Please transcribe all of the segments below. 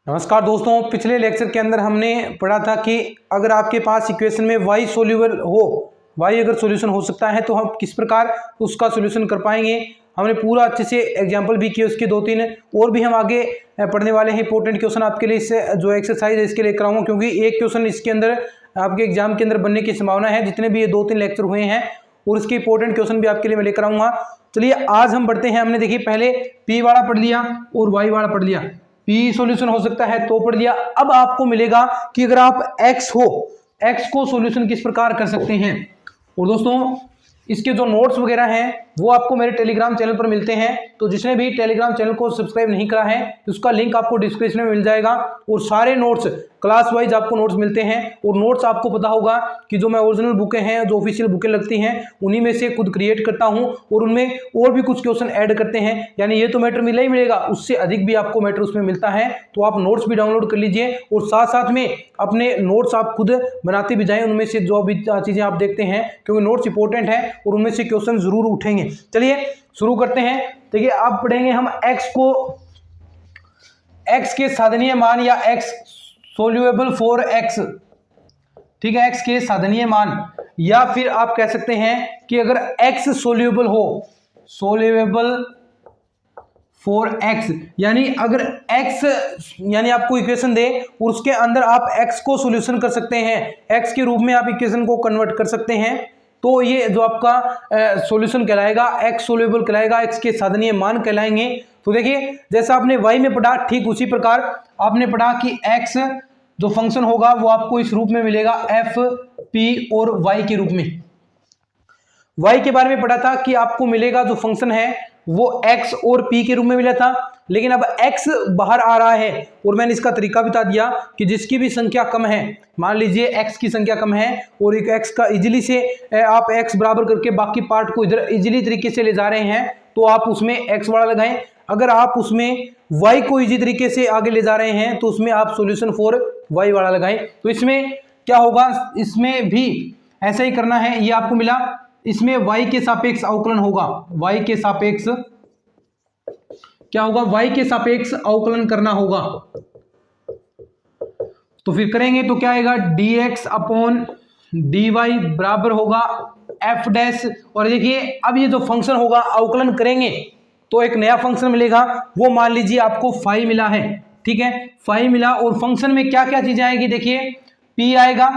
नमस्कार दोस्तों, पिछले लेक्चर के अंदर हमने पढ़ा था कि अगर आपके पास इक्वेशन में y सोल्यूबल हो, y अगर सॉल्यूशन हो सकता है तो हम किस प्रकार उसका सॉल्यूशन कर पाएंगे। हमने पूरा अच्छे से एग्जांपल भी किए, उसके 2-3 और भी हम आगे पढ़ने वाले हैं। इंपॉर्टेंट क्वेश्चन आपके लिए इससे जो एक्सरसाइज है इसके लेकर आऊँगा, क्योंकि एक क्वेश्चन इसके अंदर आपके एग्जाम के अंदर बनने की संभावना है। जितने भी ये 2-3 लेक्चर हुए हैं और इसके इंपॉर्टेंट क्वेश्चन भी आपके लिए मैं लेकर आऊँगा। चलिए आज हम बढ़ते हैं। हमने देखिए पहले p वाला पढ़ लिया और y वाला पढ़ लिया, p सॉल्यूशन हो सकता है तो पढ़ लिया। अब आपको मिलेगा कि अगर आप x को सॉल्यूशन किस प्रकार कर सकते हैं। और दोस्तों इसके जो नोट्स वगैरह हैं वो आपको मेरे टेलीग्राम चैनल पर मिलते हैं, तो जिसने भी टेलीग्राम चैनल को सब्सक्राइब नहीं करा है उसका लिंक आपको डिस्क्रिप्शन में मिल जाएगा। और सारे नोट्स क्लास वाइज आपको नोट्स मिलते हैं। और नोट्स आपको पता होगा कि जो मैं ओरिजिनल बुकें हैं, जो ऑफिशियल बुकें लगती हैं, उन्हीं में से खुद क्रिएट करता हूं और उनमें और भी कुछ क्वेश्चन ऐड करते हैं। यानी ये तो मैटर मिला ही मिलेगा, उससे अधिक भी आपको मैटर उसमें मिलता है। तो आप नोट्स भी डाउनलोड कर लीजिए और साथ साथ में अपने नोट्स आप खुद बनाते भी जाएं, उनमें से जो भी चीज़ें आप देखते हैं, क्योंकि नोट्स इंपॉर्टेंट है और उनमें से क्वेश्चन जरूर उठेंगे। चलिए शुरू करते हैं। देखिए अब पढ़ेंगे हम x के साधनीय मान या x सोल्यूबल फॉर x, ठीक है, x के साधनीय मान, या फिर आप कह सकते हैं कि अगर x सोल्यूबल हो, सोल्यूबल फॉर x, यानी अगर x यानी आपको इक्वेशन दे और उसके अंदर आप x को सॉल्यूशन कर सकते हैं, x के रूप में आप इक्वेशन को कन्वर्ट कर सकते हैं, तो ये जो आपका सॉल्यूशन कहलाएगा, x सोल्यूबल कहलाएगा, x के साधनीय मान कहलाएंगे। तो देखिए जैसा आपने y में पढ़ा ठीक उसी प्रकार आपने पढ़ा कि x जो फंक्शन होगा वो आपको इस रूप में मिलेगा, f p और y के रूप में। y के बारे में पढ़ा था कि आपको मिलेगा जो फंक्शन है वो x और p के रूप में मिला था, लेकिन अब x बाहर आ रहा है और मैंने इसका तरीका बता दिया कि जिसकी भी संख्या कम है, मान लीजिए x की संख्या कम है और एक x का इजीली से आप x बराबर करके बाकी पार्ट को इधर इजीली तरीके से ले जा रहे हैं, तो आप उसमें x वाला लगाएं। अगर आप उसमें y को इजी तरीके से आगे ले जा रहे हैं तो उसमें आप सॉल्यूशन फॉर y वाला लगाएं। तो इसमें क्या होगा, इसमें भी ऐसा ही करना है। ये आपको मिला, इसमें y के सापेक्ष अवकलन होगा, y के सापेक्ष क्या होगा, y के सापेक्ष अवकलन करना होगा। तो फिर करेंगे तो क्या आएगा, dx अपॉन dy बराबर होगा f डैश। और देखिए अब ये जो फंक्शन होगा अवकलन करेंगे तो एक नया फंक्शन मिलेगा, वो मान लीजिए आपको फाई मिला है, ठीक है, फाई मिला। और फंक्शन में क्या क्या चीजें आएगी, देखिए p आएगा,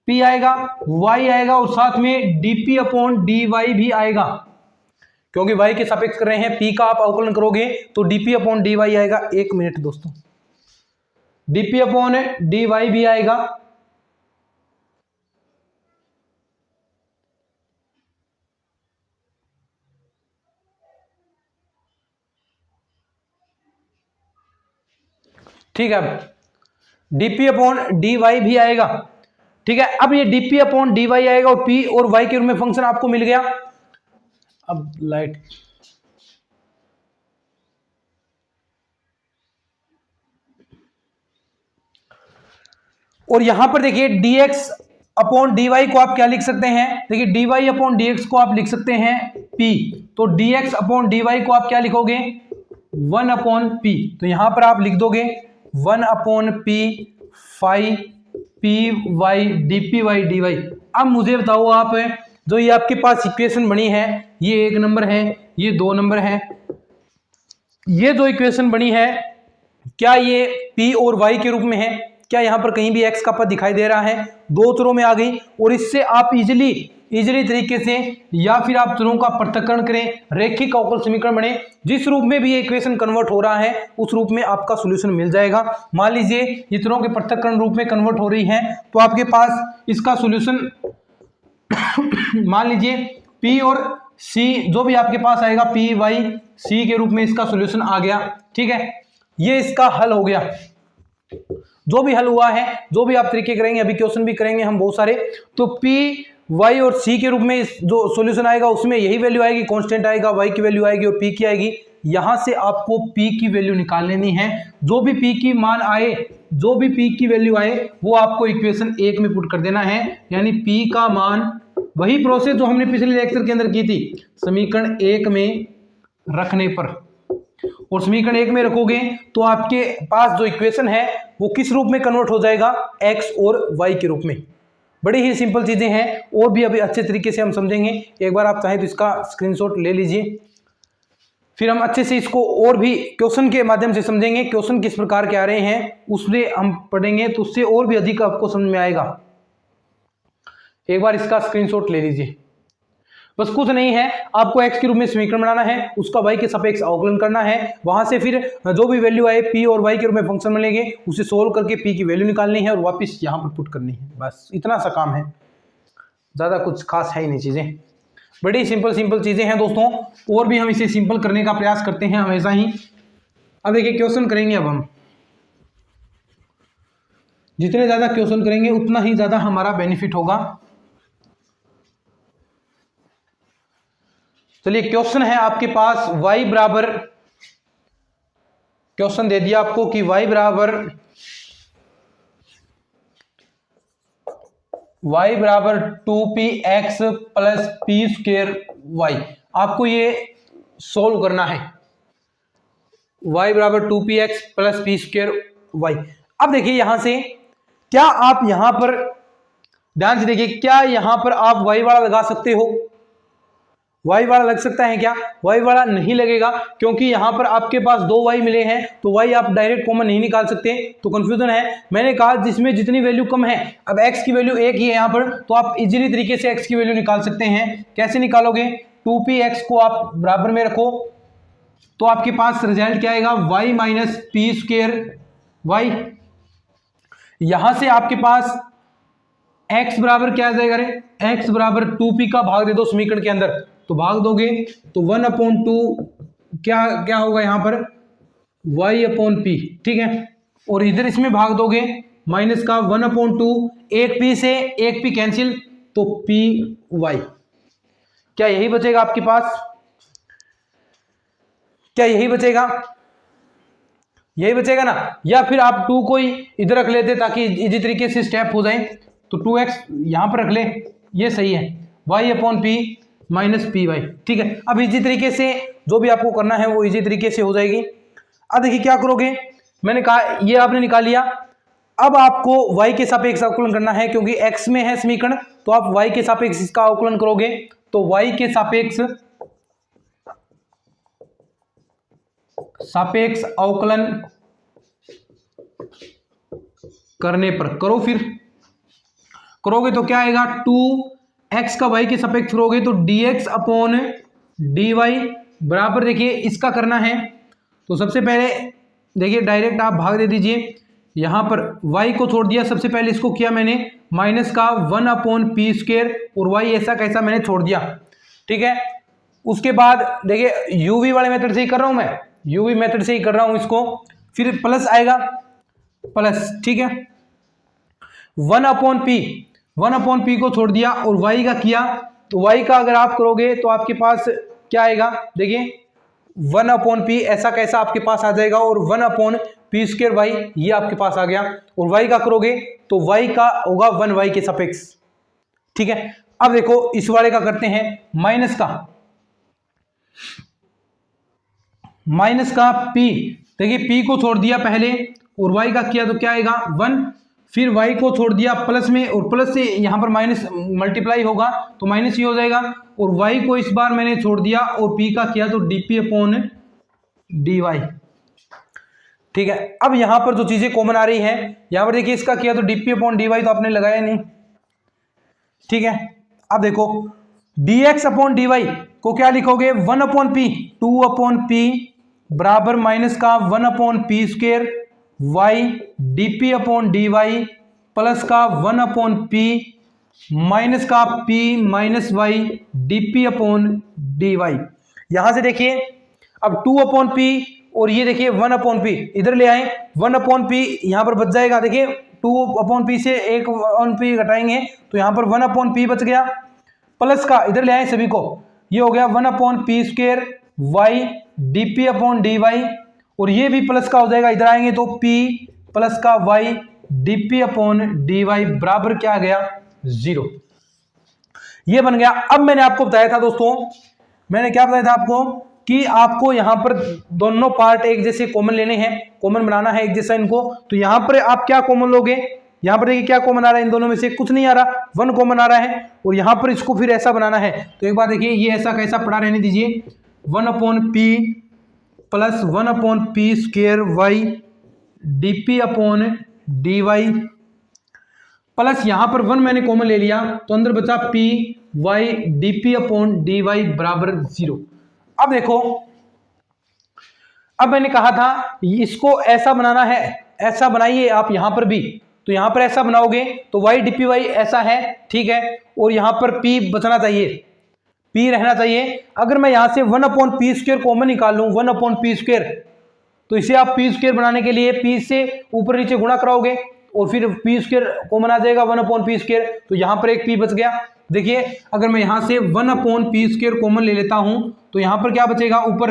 y आएगा और साथ में dp अपॉन dy भी आएगा, क्योंकि y के सापेक्ष कर रहे हैं। p का आप अवकलन करोगे तो dp अपॉन dy आएगा। एक मिनट दोस्तों, dp अपॉन dy भी आएगा, ठीक है, dp अपॉन dy भी आएगा, ठीक है। अब ये dp अपॉन dy आएगा और p और y के रूप में फंक्शन आपको मिल गया। अब लाइट और यहां पर देखिए dx अपॉन dy को आप क्या लिख सकते हैं, देखिए dy अपॉन dx को आप लिख सकते हैं p, तो dx अपॉन dy को आप क्या लिखोगे, 1 अपॉन p। तो यहां पर आप लिख दोगे 1 upon p phi P Y dpy dy। अब मुझे बताओ आप, जो ये आपके पास इक्वेशन बनी है, ये 1 नंबर है, ये 2 नंबर है, ये जो इक्वेशन बनी है क्या ये p और y के रूप में है, क्या यहाँ पर कहीं भी x का पद दिखाई दे रहा है, दो चरों में आ गई। और इससे आप इजीली तरीके से या फिर आप चरों का पृथक्करण करें, रेखिक अवकल समीकरण बने, जिस रूप में भी ये इक्वेशन कन्वर्ट हो रहा है उस रूप में आपका सॉल्यूशन मिल जाएगा। मान लीजिए ये चरों के पृथक्करण रूप में कन्वर्ट हो रही है तो आपके पास इसका सॉल्यूशन मान लीजिए p और c जो भी आपके पास आएगा, p y c के रूप में इसका सॉल्यूशन आ गया, ठीक है। ये इसका हल हो गया, जो भी हल हुआ है, जो भी आप तरीके करेंगे, अभी क्वेश्चन भी करेंगे हम बहुत सारे, तो p y और c के रूप में जो सॉल्यूशन आएगा उसमें यही वैल्यू आएगी, कांस्टेंट आएगा, y की वैल्यू आएगी और p की आएगी। यहां से आपको p की वैल्यू निकाल लेनी है। जो भी p की मान आए, जो भी p की वैल्यू आए वो आपको इक्वेशन 1 में पुट कर देना है, यानी p का मान, वही प्रोसेस जो हमने पिछले लेक्चर के अंदर की थी, समीकरण 1 में रखने पर। और समीकरण 1 में रखोगे तो आपके पास जो इक्वेशन है वो किस रूप में कन्वर्ट हो जाएगा, x और y के रूप में। बड़ी ही सिंपल चीजें हैं और भी अभी अच्छे तरीके से हम समझेंगे। एक बार आप चाहें तो इसका स्क्रीनशॉट ले लीजिए, फिर हम अच्छे से इसको और भी क्वेश्चन के माध्यम से समझेंगे। क्वेश्चन किस प्रकार के आ रहे हैं उसमें हम पढ़ेंगे तो उससे और भी अधिक आपको समझ में आएगा। एक बार इसका स्क्रीनशॉट ले लीजिए। बस कुछ नहीं है, आपको x के रूप में समीकरण बनाना है, उसका y के सापेक्ष अवकलन करना है, वहां से फिर जो भी वैल्यू आए p और y के रूप में फंक्शन मिलेंगे उसे सोल्व करके p की वैल्यू निकालनी है और वापस यहाँ पर पुट करनी है। बस इतना सा काम है, ज़्यादा कुछ खास है ही नहीं। चीज़ें बड़ी सिंपल चीज़ें हैं दोस्तों, और भी हम इसे सिंपल करने का प्रयास करते हैं हमेशा ही। अब देखिए क्वेश्चन करेंगे। अब हम जितने ज़्यादा क्वेश्चन करेंगे उतना ही ज़्यादा हमारा बेनिफिट होगा। चलिए क्वेश्चन है आपके पास y बराबर, क्वेश्चन दे दिया आपको कि y बराबर 2px plus P square Y. आपको ये सोल्व करना है, y बराबर 2px plus P square Y. अब देखिए यहां से क्या आप यहां पर ध्यान से देखिए, क्या यहां पर आप y वाला लगा सकते हो? y वाला लग सकता है क्या? y वाला नहीं लगेगा, क्योंकि यहां पर आपके पास 2y मिले हैं तो y आप डायरेक्ट कॉमन नहीं निकाल सकते, तो कंफ्यूजन है। मैंने कहा जिसमें जितनी वैल्यू कम है, अब x की वैल्यू 1 ही है यहाँ पर, तो आप इजीली तरीके से x की वैल्यू निकाल सकते हैं। कैसे निकालोगे? 2px को आप बराबर में रखो तो आपके पास रिजल्ट क्या आएगा, y minus P square Y. यहां से आपके पास x बराबर क्या आ जाएगा रे, x बराबर 2p का भाग दे दो समीकरण के अंदर, तो भाग दोगे तो 1/2 क्या होगा यहाँ पर, y/p। ठीक है, और इधर इसमें भाग दोगे माइनस का 1/2, एक p से एक p कैंसिल तो py। क्या यही बचेगा आपके पास? क्या यही बचेगा? यही बचेगा ना। या फिर आप 2 को ही इधर रख लेते ताकि इसी तरीके से स्टेप हो जाए, तो 2x यहां पर रख ले, ये सही है, y/p माइनस पी वाई। ठीक है, अब इसी तरीके से जो भी आपको करना है वो इसी तरीके से हो जाएगी। अब देखिए क्या करोगे, मैंने कहा ये आपने निकाल लिया। अब आपको y के सापेक्ष अवकलन करना है, क्योंकि x में है समीकरण, तो आप y के सापेक्ष इसका अवकलन करोगे, तो y के सापेक्ष अवकलन करने पर करो, फिर करोगे तो क्या आएगा, 2x का y के सापेक्ष करोगे तो dx अपॉन dy बराबर, देखिए इसका करना है तो सबसे पहले देखिए डायरेक्ट आप भाग दे दीजिए, यहां पर y को छोड़ दिया, सबसे पहले इसको किया मैंने माइनस का 1/p स्क्वायर और y ऐसा कैसा मैंने छोड़ दिया। ठीक है, उसके बाद देखिए uv वाले मेथड से ही कर रहा हूं मैं, uv मेथड से ही कर रहा हूं इसको, फिर प्लस आएगा प्लस। ठीक है, 1/p को छोड़ दिया और y का किया, तो y का अगर आप करोगे तो आपके पास क्या आएगा, देखिए 1/p ऐसा कैसा आपके पास आ जाएगा, और 1/p स्क्वायर वाई ये आपके पास आ गया, और y का करोगे तो y का होगा 1y के सापेक्ष। ठीक है, अब देखो इस वाले का करते हैं, माइनस का p, देखिए p को छोड़ दिया पहले और y का किया तो क्या आएगा 1, फिर y को छोड़ दिया प्लस में, और प्लस से यहां पर माइनस मल्टीप्लाई होगा तो माइनस ही हो जाएगा, और y को इस बार मैंने छोड़ दिया और p का किया तो dp अपॉन dy। ठीक है, अब यहां पर जो चीजें कॉमन आ रही हैं, यहां पर देखिए इसका किया तो dp अपॉन dy तो आपने लगाया नहीं। ठीक है, अब देखो dx अपॉन dy को क्या लिखोगे, 1/p 2/p बराबर माइनस का 1/p square y dp upon dy plus का 1/p माइनस का p minus y dp upon dy। यहां से देखिए अब 2/p और ये देखिए 1/p इधर ले आए, 1/p यहां पर बच जाएगा, देखिए 2/p से 1/p घटाएंगे तो यहां पर 1/p बच गया, प्लस का इधर ले आए सभी को, ये हो गया 1/p square y dp upon dy, और ये भी प्लस का हो जाएगा, इधर आएंगे तो p प्लस का y dp अपॉन dy बराबर क्या आ गया 0। ये बन गया। अब मैंने आपको बताया था दोस्तों, मैंने क्या बताया था आपको कि आपको यहाँ पर दोनों पार्ट एक जैसे कॉमन लेने हैं, कॉमन बनाना है एक जैसा इनको। तो यहाँ पर आप क्या कॉमन लोगे, यहाँ पर देखिए क्या कॉमन आ रहा है, इन दोनों में से कुछ नहीं आ रहा, 1 कॉमन आ रहा है। और यहाँ पर इसको फिर ऐसा बनाना है, तो एक बार देखिए ये ऐसा कैसा पड़ा रहने दीजिए, 1/p plus 1/p square Y dp/dy plus यहाँ पर 1 मैंने कॉमन ले लिया तो अंदर बचा p y dp/dy बराबर 0। अब देखो, अब मैंने कहा था इसको ऐसा बनाना है, ऐसा बनाइए आप यहाँ पर भी, तो यहाँ पर ऐसा बनाओगे तो y dpy ऐसा है, ठीक है, और यहाँ पर p बचना चाहिए, p रहना चाहिए। अगर मैं यहाँ से 1/p स्क्वायर कॉमन निकाल लूँ, 1/p स्क्वायर, तो इसे आप p स्क्वायर बनाने के लिए p से ऊपर नीचे गुणा कराओगे और फिर p स्क्वायर कॉमन आ जाएगा 1/p स्क्वायर, तो यहाँ पर एक p बच गया। देखिए अगर मैं यहाँ से 1/p स्क्वायर कॉमन ले लेता हूँ तो यहाँ पर क्या बचेगा, ऊपर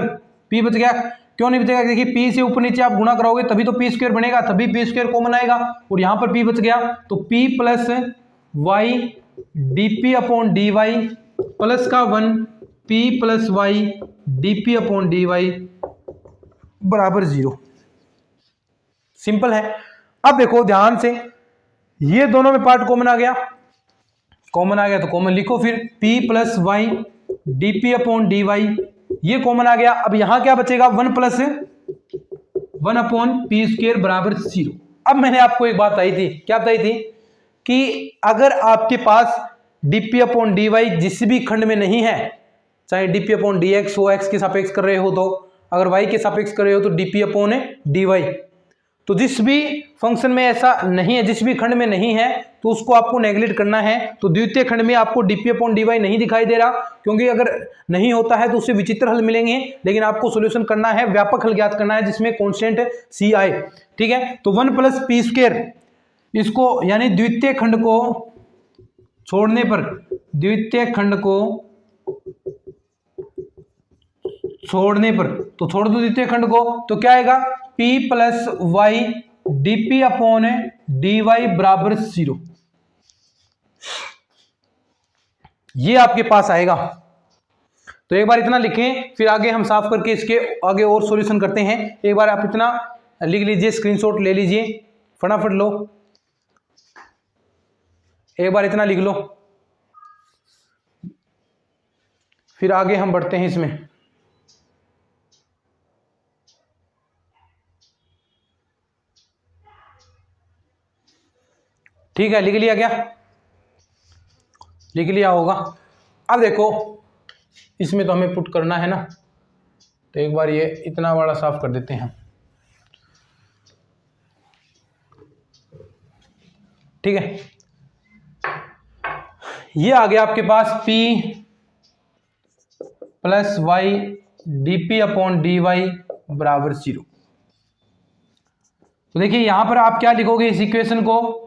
p बच गया। क्यों नहीं बचेगा, देखिए p से ऊपर नीचे आप गुणा कराओगे तभी तो p स्क्वायर बनेगा, तभी p स्क्वायर कॉमन आएगा, और यहाँ पर p बच गया। तो p plus y dp/dy plus का 1 p प्लस y dp/dy बराबर 0। सिंपल है। अब देखो ध्यान से, ये दोनों में पार्ट कॉमन आ गया, कॉमन आ गया तो कॉमन लिखो, फिर p प्लस y dp/dy ये कॉमन आ गया। अब यहां क्या बचेगा, 1 प्लस 1/p स्क्वायर बराबर 0। अब मैंने आपको एक बात बताई थी, क्या बताई थी, कि अगर आपके पास dp/dy जिस भी खंड में नहीं है, चाहे dp/dx हो, x के सापेक्ष कर रहे हो तो, अगर y के सापेक्ष कर रहे हो तो dp/dy, तो जिस भी फंक्शन में ऐसा नहीं है, जिस भी खंड में नहीं है तो उसको आपको नेगलेक्ट करना है। तो द्वितीय खंड में आपको dp/dy नहीं दिखाई दे रहा, क्योंकि अगर नहीं होता है तो उससे विचित्र हल मिलेंगे, लेकिन आपको सॉल्यूशन करना है, व्यापक हल ज्ञात करना है जिसमें कांस्टेंट c आए, ठीक है। तो 1 प्लस p स्क्वायर, इसको यानी द्वितीय खंड को छोड़ने पर, द्वितीय खंड को छोड़ने पर, तो छोड़ दो द्वितीय खंड को, तो क्या आएगा, p प्लस y dp/dy बराबर 0, ये आपके पास आएगा। तो एक बार इतना लिखें, फिर आगे हम साफ करके इसके आगे और सॉल्यूशन करते हैं। एक बार आप इतना लिख लीजिए, स्क्रीनशॉट ले लीजिए, फटाफट लो, एक बार इतना लिख लो, फिर आगे हम बढ़ते हैं इसमें। ठीक है, लिख लिया क्या, लिख लिया होगा। अब देखो इसमें तो हमें पुट करना है ना, तो एक बार ये इतना बड़ा साफ कर देते हैं, ठीक है। ये आ गया आपके पास p प्लस y dp/dy बराबर 0। तो देखिए यहां पर आप क्या लिखोगे, इस इक्वेशन को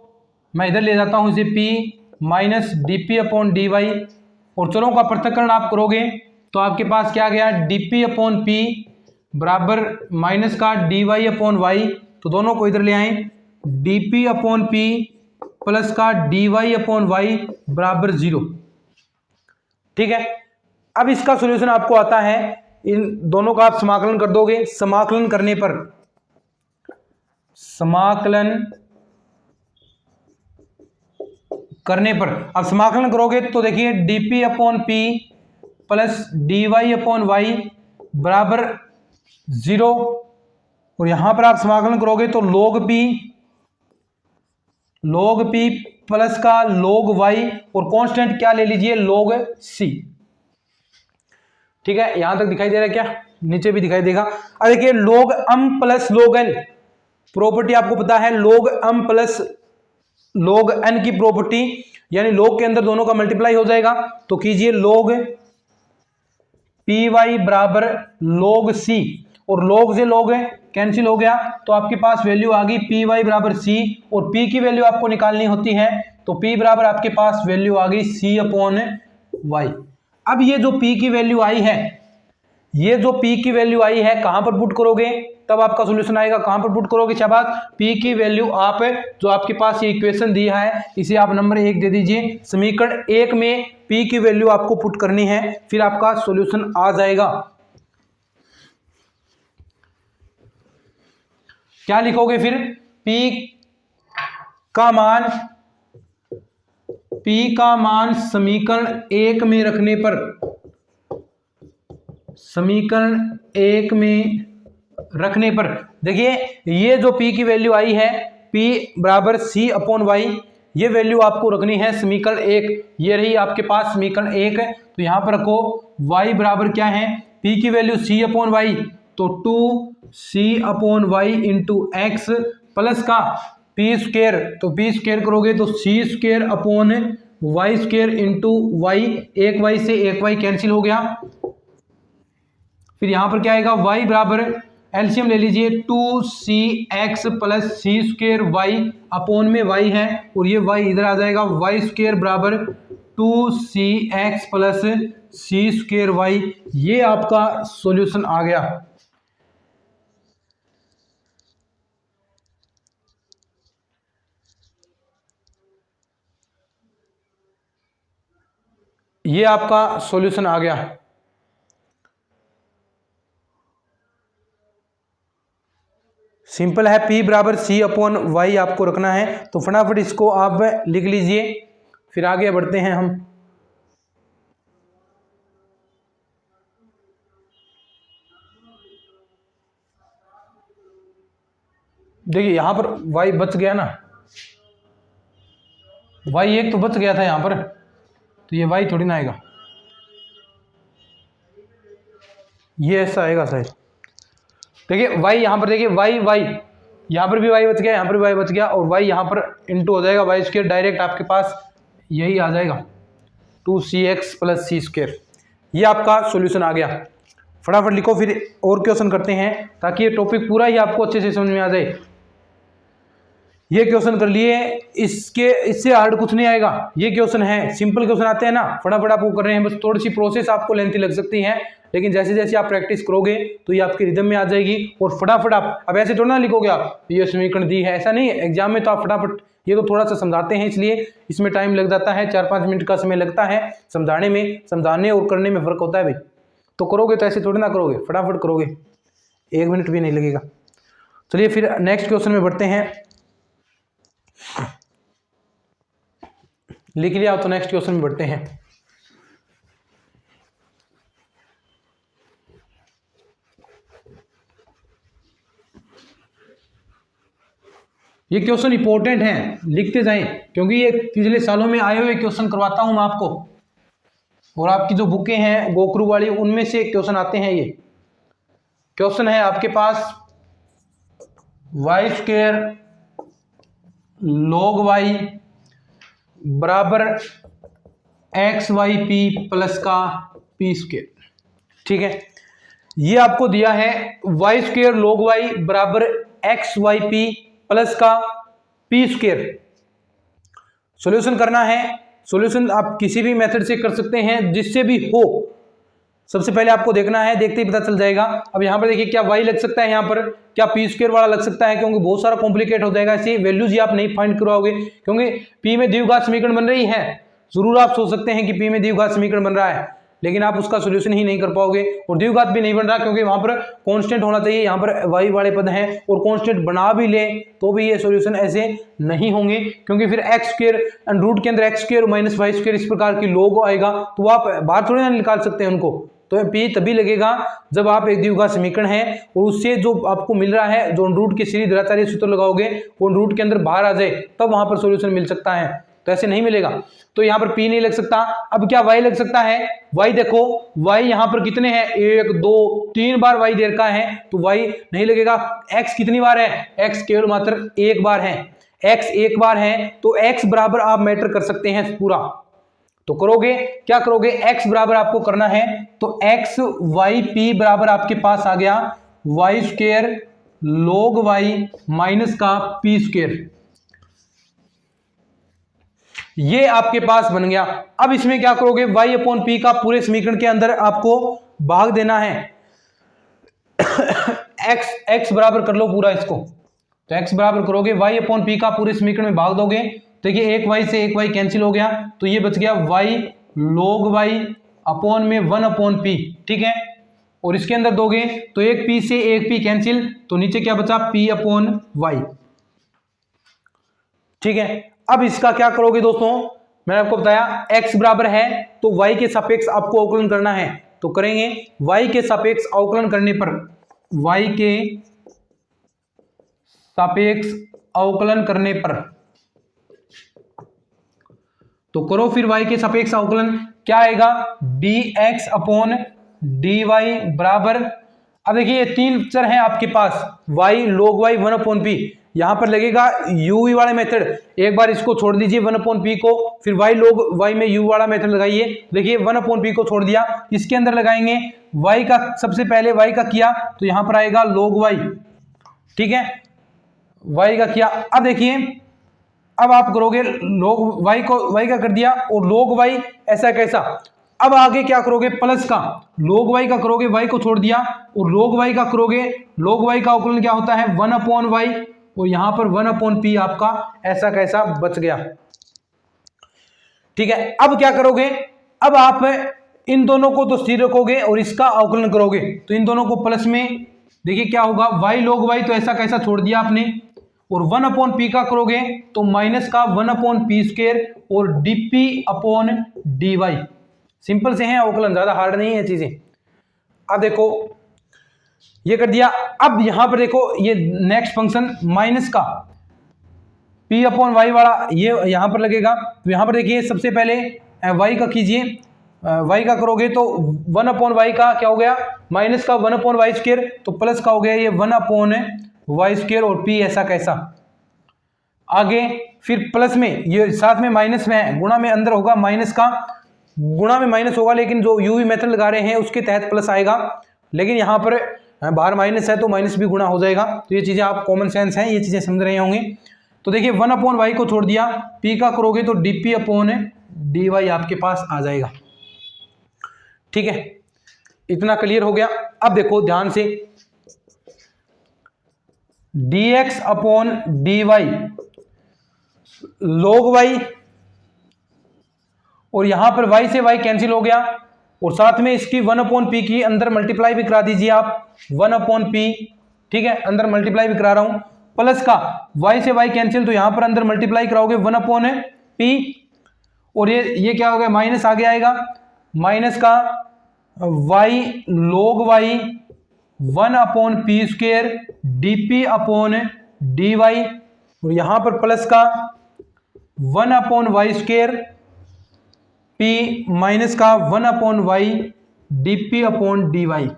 मैं इधर ले जाता हूं, इसे p माइनस dp/dy, और चरों का पृथक्करण आप करोगे तो आपके पास क्या गया, dp/p बराबर माइनस का dy/y, तो दोनों को इधर ले आए, dp/p प्लस का dy/y बराबर 0, ठीक है। अब इसका सॉल्यूशन आपको आता है, इन दोनों का आप समाकलन कर दोगे, समाकलन करने पर, समाकलन करने पर, अब समाकलन करोगे तो देखिए dp/p प्लस dy/y बराबर 0, और यहां पर आप समाकलन करोगे तो log p प्लस का log y, और कांस्टेंट क्या ले लीजिए, log c, ठीक है। यहां तक दिखाई दे रहा है क्या, नीचे भी दिखाई देगा। अब देखिए log m plus log n, property आपको पता है, log m plus log n की प्रॉपर्टी, यानी log के अंदर दोनों का मल्टीप्लाई हो जाएगा, तो कीजिए log py बराबर log c, और log से log कैंसिल हो गया, तो आपके पास वैल्यू आ गई py बराबर c, और p की वैल्यू आपको निकालनी होती है, तो p बराबर आपके पास वैल्यू आ गई c/y। अब ये जो p की वैल्यू आई है, ये जो p की वैल्यू आई है कहां पर पुट करोगे, तब आपका सॉल्यूशन आएगा, कहां पर पुट करोगे, शाबाश, p की वैल्यू आप जो आपके पास ये इक्वेशन दिया है इसे आप नंबर 1 दे दीजिए, समीकरण 1 में p की वैल्यू आपको पुट करनी है, फिर आपका सॉल्यूशन आ जाएगा। क्या लिखोगे फिर, P का मान समीकरण 1 में रखने पर, समीकरण 1 में रखने पर देखिए ये जो P की वैल्यू आई है, P बराबर C अपॉन वाई, ये वैल्यू आपको रखनी है समीकरण 1। ये रही आपके पास समीकरण 1, तो यहां पर रखो y बराबर क्या है, P की वैल्यू C अपॉन वाई, तो 2C upon Y into X plus का P स्क्वेयर, तो P स्क्वेयर करोगे तो C square upon Y square into Y, एक वाई से एक वाई कैंसिल हो गया। फिर यहां पर क्या आएगा, y बराबर एलसीएम ले लीजिए 2cx plus C square Y upon में y है और ये y इधर आ जाएगा, वाई स्क्वेयर बराबर 2cx plus C square Y. ये आपका सॉल्यूशन आ गया। ये आपका सॉल्यूशन आ गया। सिंपल है, P बराबर C अपॉन वाई आपको रखना है, तो फटाफट इसको आप लिख लीजिए, फिर आगे बढ़ते हैं हम। देखिए यहां पर y बच गया ना, y एक तो बच गया था यहां पर, तो ये y थोड़ी ना आएगा, ये ऐसा आएगा शायद। देखिए y यहां पर, देखिए y यहां पर भी y बच गया, यहां पर भी y बच गया, और y यहां पर इंटू हो जाएगा वाई स्क्वेयर, डायरेक्ट आपके पास यही आ जाएगा 2cx प्लस सी स्क्वेयर। ये आपका सॉल्यूशन आ गया। फटाफट लिखो, फिर और क्वेश्चन करते हैं ताकि ये टॉपिक पूरा ही आपको अच्छे से समझ में आ जाए। ये क्वेश्चन कर लिए, इससे हार्ड कुछ नहीं आएगा। ये क्वेश्चन है, सिंपल क्वेश्चन आते हैं ना, फटाफट आपको कर रहे हैं, बस थोड़ी सी प्रोसेस आपको लेंथी लग सकती है, लेकिन जैसे जैसे आप प्रैक्टिस करोगे तो ये आपके रिदम में आ जाएगी। और फटाफट आप, अब ऐसे थोड़ा ना लिखोगे आप ये समीकरण दी है, ऐसा नहीं है। एग्जाम में तो आप फटाफट, ये तो थोड़ा सा समझाते हैं इसलिए इसमें टाइम लग जाता है, 4-5 मिनट का समय लगता है समझाने में। समझाने और करने में फर्क होता है भाई। तो करोगे तो ऐसे थोड़ी ना करोगे, फटाफट करोगे, 1 मिनट भी नहीं लगेगा। चलिए फिर नेक्स्ट क्वेश्चन में बढ़ते हैं। लिख लिया तो नेक्स्ट क्वेश्चन में बढ़ते हैं। ये क्वेश्चन इंपॉर्टेंट हैं, लिखते जाएं, क्योंकि ये पिछले सालों में आए हुए क्वेश्चन करवाता हूं मैं आपको, और आपकी जो बुकें हैं गोकरू वाली, उनमें से क्वेश्चन आते हैं। ये क्वेश्चन है आपके पास वाई स्क्वेयर लॉग वाई बराबर एक्स वाई पी प्लस का पी स्क्वेयर। ठीक है, ये आपको दिया है वाई स्क्वेयर लॉग वाई बराबर एक्स वाई पी प्लस का पी स्क्वेयर। सॉल्यूशन करना है। सॉल्यूशन आप किसी भी मेथड से कर सकते हैं, जिससे भी हो। सबसे पहले आपको देखना है, देखते ही पता चल जाएगा। अब यहां पर देखिए, क्या y लग सकता है, यहां पर क्या पी स्क्वेयर वाला लग सकता है, क्योंकि बहुत सारा कॉम्प्लिकेट हो जाएगा। ऐसी वैल्यूज ही आप नहीं फाइंड करवाओगे, क्योंकि p में द्विघात समीकरण बन रही है। जरूर आप सोच सकते हैं कि p में द्विघात समीकरण बन रहा है, लेकिन आप उसका सोल्यूशन ही नहीं कर पाओगे। और द्विघात भी नहीं बन रहा, क्योंकि वहां पर कांस्टेंट होना चाहिए, यहाँ पर y वाले पद हैं, और कांस्टेंट बना भी ले तो भी ये सॉल्यूशन ऐसे नहीं होंगे, क्योंकि फिर एक्स स्क्वायर एंड रूट के अंदर X square minus Y square इस प्रकार की लोग आएगा, तो आप बाहर थोड़ी ना निकाल सकते हैं उनको। तो p तभी लगेगा जब आप एक द्विघात समीकरण है और उससे जो आपको मिल रहा है, जो रूट के सीरीज द्विघातारी सूत्र लगाओगे वो रूट के अंदर बाहर आ जाए, तब वहां पर सॉल्यूशन मिल सकता है। तो ऐसे नहीं मिलेगा। तो यहाँ पर p नहीं लग सकता। अब क्या y लग सकता है? y देखो, y यहाँ पर कितने हैं, 1 2 3 बार y दे रखा है, तो y नहीं लगेगा। x कितनी बार है? x केवल मात्र एक बार है। x एक बार है, तो x बराबर आप मैटर कर सकते हैं पूरा। तो करोगे क्या करोगे, x बराबर आपको करना है, तो x वाई पी बराबर आपके पास आ गया Y square log y minus का पी स्क्वेयर। ये आपके पास बन गया। अब इसमें क्या करोगे, y अपॉन पी का पूरे समीकरण के अंदर आपको भाग देना है। x बराबर कर लो पूरा इसको, तो x बराबर करोगे y अपॉन पी का पूरे समीकरण में भाग दोगे। देखिए एक y से एक y कैंसिल हो गया, तो ये बच गया y log y अपॉन में 1 अपॉन पी। ठीक है, और इसके अंदर दोगे तो एक p से एक p कैंसिल, तो नीचे क्या बचा p अपॉन y। ठीक है, अब इसका क्या करोगे दोस्तों, मैंने आपको बताया x बराबर है तो y के सापेक्ष आपको अवकलन करना है, तो करेंगे y के सापेक्ष अवकलन करने पर, y के सापेक्ष अवकलन करने पर, तो करो फिर y के सापेक्ष अवकलन, क्या आएगा dx अपॉन dy बराबर, अब देखिए ये तीन चर हैं आपके पास, y log y 1 upon p, यहां पर लगेगा u वाला मेथड, एक बार इसको छोड़ दीजिए 1 अपॉन p को, फिर y log y में u वाला मेथड लगाइए, देखिए 1 अपॉन p को छोड़ दिया, इसके अंदर लगाएंगे y का, सबसे पहले y का किया तो यहां पर आएगा log y। ठीक है, y का किया, अब देखिए अब आप करोगे log y को, y का कर दिया और log y ऐसा कैसा, अब आगे क्या करोगे प्लस का, log y का करोगे, y को छोड़ दिया और log y का करोगे, log y का अवकलन क्या होता है 1 अपॉन y, और यहां पर 1 अपॉन p आपका ऐसा कैसा बच गया। ठीक है, अब क्या करोगे, अब आप इन दोनों को तो स्थिर रखोगे और इसका अवकलन करोगे, तो इन दोनों को प्लस में, देखिए क्या होगा y log y तो ऐसा कैसा छोड़ दिया आपने, और 1 अपॉन p का करोगे तो माइनस का 1 अपॉन p स्क्वायर और dp अपॉन dy, सिंपल से हैं अवकलन, ज्यादा हार्ड नहीं है चीजें। अब देखो ये कर दिया, अब यहां पर देखो ये नेक्स्ट फंक्शन माइनस का p अपॉन y वाला ये यहां पर लगेगा, तो यहां पर देखिए सबसे पहले y का कीजिए, y का करोगे तो 1 अपॉन y का क्या हो गया माइनस का 1 अपॉन y स्क्वायर, तो प्लस का हो गया ये 1 अपॉन y स्क्वायर और p ऐसा कैसा, आगे फिर प्लस में ये साथ में माइनस में है, गुणा में अंदर होगा माइनस का, गुणा में माइनस होगा, लेकिन जो यूवी मेथड लगा रहे हैं उसके तहत प्लस आएगा, लेकिन यहाँ पर बाहर माइनस है तो माइनस भी गुणा हो जाएगा, तो ये चीज़ें आप कॉमन सेंस हैं, ये चीज़ें समझ रहे होंगे। तो देखिए 1 अपॉन वाई को छोड़ दिया, p का करोगे तो dp अपॉन dy आपके पास आ जाएगा। ठीक है, इतना क्लियर हो गया। अब देखो ध्यान से, dx upon dy log y, और यहां पर y से y कैंसिल हो गया, और साथ में इसकी 1 अपॉन पी की अंदर मल्टीप्लाई भी करा दीजिए आप, 1 अपॉन पी, ठीक है, अंदर मल्टीप्लाई भी करा रहा हूं, प्लस का y से y कैंसिल, तो यहां पर अंदर मल्टीप्लाई कराओगे 1 अपॉन पी, और ये क्या हो गया माइनस आगे आएगा, माइनस का y log y 1 upon P square dp upon dy, और यहां पर प्लस का 1 upon y square p minus का 1 upon y dp upon dy।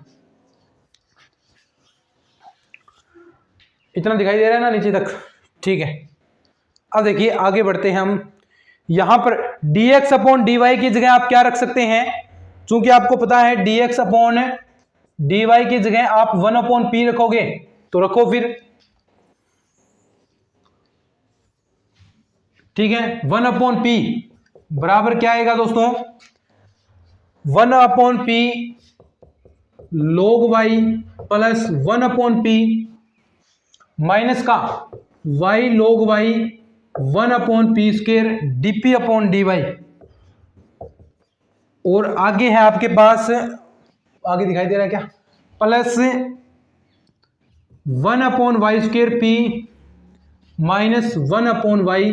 इतना दिखाई दे रहा है ना नीचे तक? ठीक है, अब देखिए आगे बढ़ते हैं हम। यहां पर dx अपॉन dy की जगह आप क्या रख सकते हैं, चूंकि आपको पता है dx अपॉन dy की जगह आप 1 अपॉन p रखोगे, तो रखो फिर। ठीक है, 1 अपॉन p बराबर क्या आएगा दोस्तों, 1 upon p log y plus 1 upon p minus का y log y 1 upon p square dp upon dy, और आगे है आपके पास, आगे दिखाई दे रहा है क्या, plus 1 upon y square p minus 1 upon y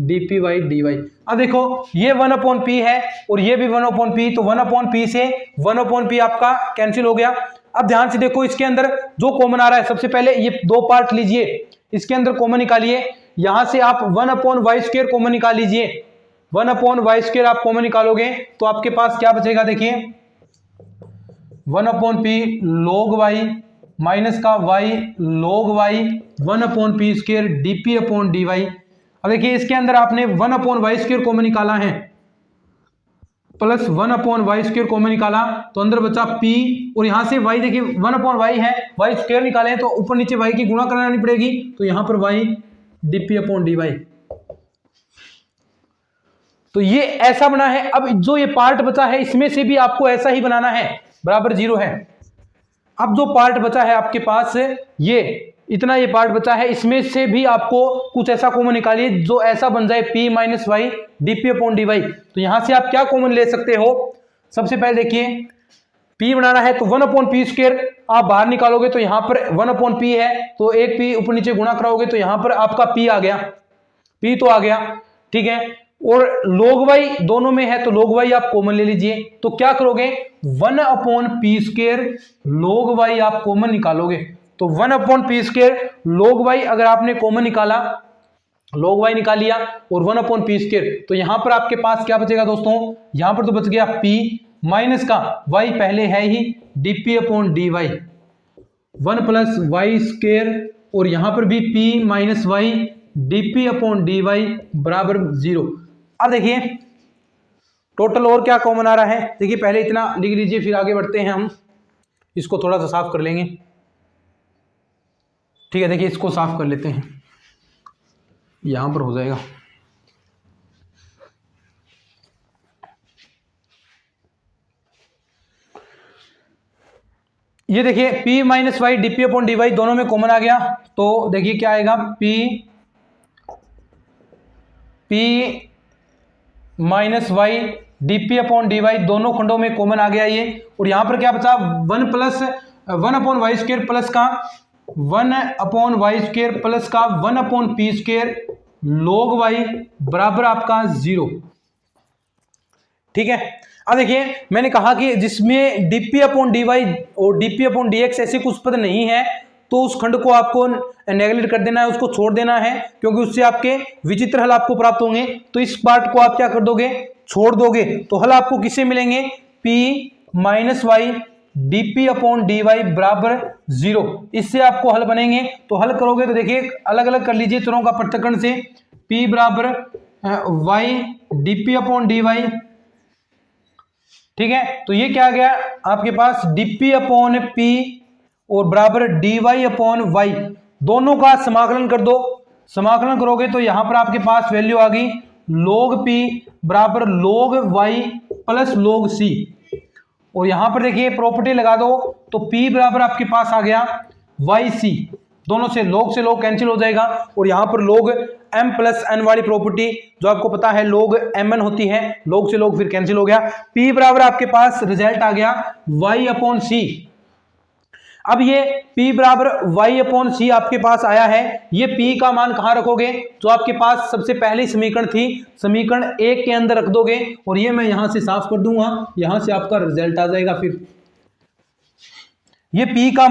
dpy dy। अब देखो ये 1 अपॉन p है और ये भी 1 अपॉन p, तो 1 अपॉन p से 1 अपॉन p आपका कैंसिल हो गया। अब ध्यान से देखो इसके अंदर जो कॉमन आ रहा है, सबसे पहले ये दो पार्ट लीजिए, इसके अंदर कॉमन निकालिए, यहां से आप 1 अपॉन वाई स्क्वायर कॉमन निकाल लीजिए, 1 अपॉन वाई स्क्वायर आप कॉमन निकालोगे तो आपके पास क्या बचेगा, देखिए 1 upon p log y minus का y log y 1 upon p square dp upon dy। अब देखिए इसके अंदर आपने 1 अपॉन वाई स्क्वायर कॉमन निकाला है, plus 1 upon Y square common निकाला, तो अंदर बचा p, और यहां से y देखिए 1 अपॉन वाई है, वाई स्क्वायर निकाले तो ऊपर नीचे y की गुणा करानी पड़ेगी, तो यहां पर y dp अपॉन dy। तो ये ऐसा बना है। अब जो ये पार्ट बचा है इसमें से भी आपको ऐसा ही बनाना है, बराबर 0 है। अब जो पार्ट बचा है आपके पास, ये इतना ये पार्ट बचा है, इसमें से भी आपको कुछ ऐसा कॉमन निकालिए जो ऐसा बन जाए p minus Y dp upon dy। तो यहां से आप क्या कॉमन ले सकते हो, सबसे पहले देखिए P बनाना है तो 1/p² आप बाहर निकालोगे तो यहां पर 1/p है, तो एक P ऊपर नीचे गुणा कराओगे तो यहां पर आपका P आ गया, P तो आ गया, ठीक है। और log y दोनों में है तो log y आप कॉमन ले लीजिए, तो क्या करोगे 1/p² log y आप कॉमन निकालोगे, तो 1/p² log y अगर आपने कॉमन निकाला, log y निकाल लिया और 1/p², तो यहां पर आपके पास क्या बचेगा दोस्तों, यहां पर तो बच गया p माइनस का y पहले है ही dp/dy 1 प्लस y² और यहां पर भी p माइनस y dp/dy बराबर 0। अब देखिए टोटल और क्या कॉमन आ रहा है, देखिए पहले इतना लिख लीजिए फिर आगे बढ़ते हैं, हम इसको थोड़ा सा साफ कर लेंगे, ठीक है। देखिए इसको साफ कर लेते हैं, यहां पर हो जाएगा। ये देखिए p माइनस वाई dp/dy दोनों में कॉमन आ गया, तो देखिए क्या आएगा p माइनस वाई dp/dy दोनों खंडों में कॉमन आ गया ये, और यहां पर क्या बचा 1/y² प्लस का 1/y² प्लस का 1/p² log y बराबर आपका 0, ठीक है। अब देखिए मैंने कहा कि जिसमें dp/dy और dp/dx ऐसे कुछ पद नहीं है तो उस खंड को आपको नेगलेक्ट कर देना है, उसको छोड़ देना है, क्योंकि उससे आपके विचित्र हल आपको प्राप्त होंगे। तो इस पार्ट को आप क्या कर दोगे, छोड़ दोगे, तो हल आपको किससे मिलेंगे p माइनस वाई dp/dy बराबर 0, इससे आपको हल बनेंगे। तो हल करोगे तो देखिए अलग अलग कर लीजिए चरों का पृथक्करण से, p बराबर y dp/dy, ठीक है। तो ये क्या आ गया आपके पास dp/p और बराबर dy/y, दोनों का समाकलन कर दो, समाकलन करोगे तो यहां पर आपके पास वैल्यू आ गई log p बराबर log y plus log c, और यहां पर देखिए प्रॉपर्टी लगा दो तो p बराबर आपके पास आ गया yc, दोनों से log कैंसिल हो जाएगा, और यहां पर log m प्लस n वाली प्रॉपर्टी जो आपको पता है log mn होती है, log से log फिर कैंसिल हो गया, p बराबर आपके पास रिजल्ट आ गया y/c। अब ये p बराबर y/c आपके पास आया है, ये p का मान कहां रखोगे, जो आपके पास सबसे पहली समीकरण थी समीकरण 1 के अंदर रख दोगे, और ये मैं यहां से साफ कर दूंगा, यहां से आपका रिजल्ट आ जाएगा। फिर ये p का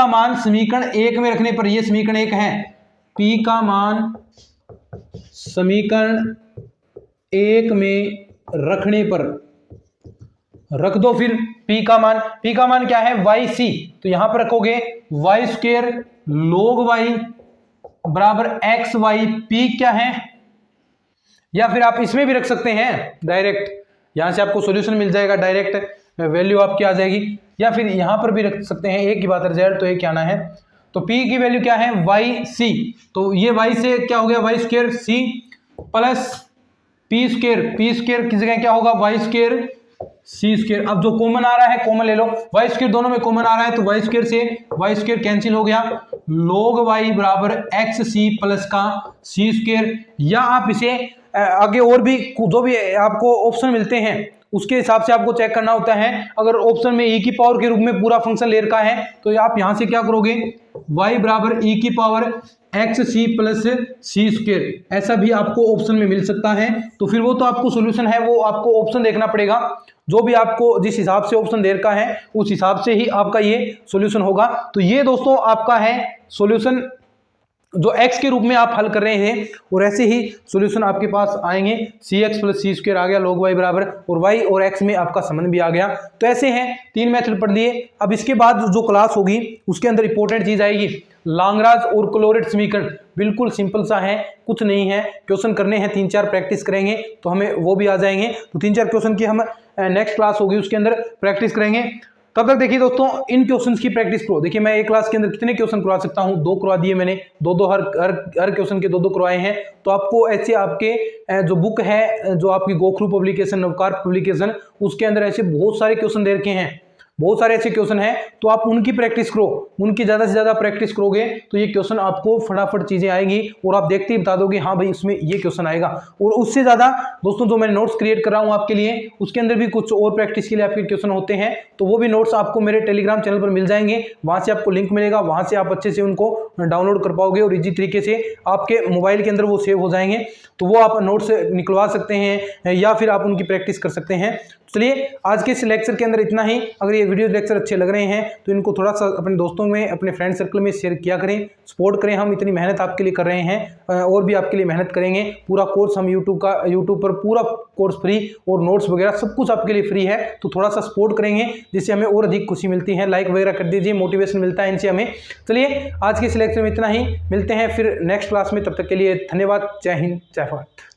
मान समीकरण 1 में रखने पर, ये समीकरण 1 है, p का मान समीकरण 1 में रखने पर रख दो, फिर p का मान क्या है yc, तो यहां पर रखोगे y² log y बराबर xy, p क्या है, या फिर आप इसमें भी रख सकते हैं डायरेक्ट, यहां से आपको सॉल्यूशन मिल जाएगा, डायरेक्ट वैल्यू आपकी आ जाएगी, या फिर यहां पर भी रख सकते हैं, एक ही बात, रिजल्ट तो एक क्या आना है। तो p की वैल्यू क्या है yc, तो ये y से क्या हो गया y² c प्लस p² की जगह क्या होगा y² c²। अब जो कॉमन आ रहा है कॉमन ले लो, y² दोनों में कॉमन आ रहा है तो y² से y² कैंसिल हो गया, log y बराबर xc प्लस का c², या आप इसे आगे और भी जो भी आपको ऑप्शन मिलते हैं उसके हिसाब से आपको चेक करना होता है। अगर ऑप्शन में e की पावर के रूप में पूरा फंक्शन ले रखा है तो आप यहां से क्या करोगे y बराबर e की पावर xc प्लस c², ऐसा भी आपको ऑप्शन में मिल सकता है। तो फिर वो तो आपको सॉल्यूशन है, वो आपको ऑप्शन देखना पड़ेगा, जो भी आपको जिस हिसाब से ऑप्शन दे रखा है उस हिसाब से ही आपका ये सॉल्यूशन होगा। तो ये दोस्तों आपका है सॉल्यूशन जो x के रूप में आप हल कर रहे हैं, और ऐसे ही सॉल्यूशन आपके पास आएंगे, cx प्लस c² आ गया log y बराबर, और y और x में आपका संबंध भी आ गया। तो ऐसे हैं 3 मेथड पढ़ लिए। अब इसके बाद जो क्लास होगी उसके अंदर इंपॉर्टेंट चीज आएगी लाग्रांज और क्लोरेट समीकरण, बिल्कुल सिंपल सा है, कुछ नहीं है, क्वेश्चन करने हैं 3-4 प्रैक्टिस करेंगे तो हमें वो भी आ जाएंगे। तो 3-4 क्वेश्चन की हम नेक्स्ट क्लास होगी उसके अंदर प्रैक्टिस करेंगे। तब तक देखिए दोस्तों इन क्वेश्चंस की प्रैक्टिस करो। देखिए मैं एक क्लास के अंदर कितने क्वेश्चन करवा सकता हूं, 2 करवा दिए मैंने, 2 हर क्वेश्चन के 2 करवाए हैं। तो आपको ऐसे आपके जो बुक है, जो आपकी गोखरू पब्लिकेशन, नवकार पब्लिकेशन, उसके अंदर ऐसे बहुत सारे क्वेश्चन दे रखे हैं बहुत सारे ऐसे क्वेश्चन हैं, तो आप उनकी प्रैक्टिस करो, उनकी ज़्यादा से ज़्यादा प्रैक्टिस करोगे तो ये क्वेश्चन आपको फटाफट चीज़ें आएंगी और आप देखते ही बता दोगे हाँ भाई इसमें ये क्वेश्चन आएगा। और उससे ज़्यादा दोस्तों जो मैं नोट्स क्रिएट कर रहा हूँ आपके लिए, उसके अंदर भी कुछ और प्रैक्टिस के लिए आपके क्वेश्चन होते हैं, तो वो भी नोट्स आपको मेरे टेलीग्राम चैनल पर मिल जाएंगे, वहाँ से आपको लिंक मिलेगा, वहाँ से आप अच्छे से उनको डाउनलोड कर पाओगे और इजी तरीके से आपके मोबाइल के अंदर वो सेव हो जाएंगे। तो वो आप नोट्स निकलवा सकते हैं या फिर आप उनकी प्रैक्टिस कर सकते हैं। चलिए आज के इस लेक्चर के अंदर इतना ही। अगर ये वीडियो लेक्चर अच्छे लग रहे हैं तो इनको थोड़ा सा अपने दोस्तों में, अपने फ्रेंड सर्कल में शेयर किया करें, सपोर्ट करें। हम इतनी मेहनत आपके लिए कर रहे हैं और भी आपके लिए मेहनत करेंगे। पूरा कोर्स हम यूट्यूब पर पूरा कोर्स फ्री और नोट्स वगैरह सब कुछ आपके लिए फ्री है, तो थोड़ा सा सपोर्ट करेंगे जिससे हमें और अधिक खुशी मिलती है। लाइक वगैरह कर दीजिए, मोटिवेशन मिलता है इनसे हमें। चलिए आज के इस लेक्चर में इतना ही, मिलते हैं फिर नेक्स्ट क्लास में, तब तक के लिए धन्यवाद। जय हिंद, जय भारत।